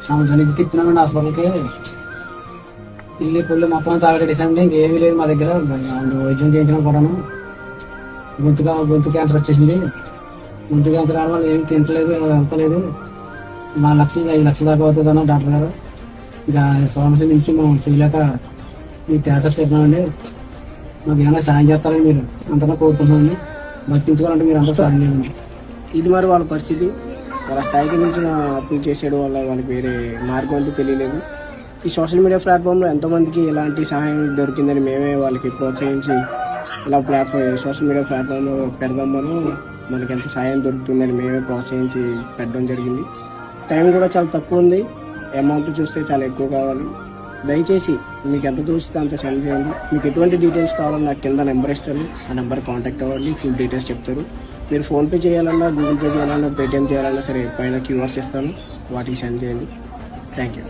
సంవత్సరం నుంచి తిప్పినామండి హాస్పిటల్కి. పుల్లి మొత్తం తాగడేసామండి. ఇంకేమీ లేదు మా దగ్గర. వైద్యం చేయించడం కూడాను గొంతు క్యాన్సర్ వచ్చేసింది. గొంతు క్యాన్సర్ రావడం వల్ల ఏం తింటలేదు, వెళ్తలేదు. 4 లక్షలు 5 లక్షల దాకా అవుతుంది అన్న డాక్టర్ గారు. ఇక సమస్య నుంచి మనం చేయలేక ఈ స్టేటస్ పెట్టినామండి. మాకు ఏమైనా సాయం చేస్తారని మీరు అంతగా కోరుకుంటున్నామండి. బతికించుకోవాలంటే మీరు అంతా సాయం చేయండి. ఇది మరి వాళ్ళ పరిస్థితి. వాళ్ళ స్థాయికి మించిన అప్పులు చేసేయడం వల్ల వాళ్ళకి వేరే మార్గం అంటూ తెలియలేదు. ఈ సోషల్ మీడియా ప్లాట్ఫామ్లో ఎంతోమందికి ఎలాంటి సహాయం దొరికిందని మేమే వాళ్ళకి ప్రోత్సహించి ఇలా సోషల్ మీడియా ప్లాట్ఫామ్లో పెడదామని మనకి ఎంత సహాయం దొరుకుతుందని మేమే ప్రోత్సహించి పెట్టడం జరిగింది. టైం కూడా చాలా తక్కువ ఉంది. అమౌంట్ చూస్తే చాలా ఎక్కువ కావాలి. దయచేసి మీకు ఎంత చూస్తే అంత సెండ్ చేయండి. మీకు ఎటువంటి డీటెయిల్స్ కావాలన్నా నాకు కింద నెంబర్ ఇస్తాను. ఆ నెంబర్ కాంటాక్ట్ అవ్వండి. ఫుల్ డీటెయిల్స్ చెప్తారు. మీరు ఫోన్పే చేయాలన్నా, గూగుల్ పే చేయాలన్నా, పేటిఎం చేయాలన్నా సరే పైన క్యూఆర్స్ ఇస్తాను. వాటికి సెండ్ చేయండి. Thank you.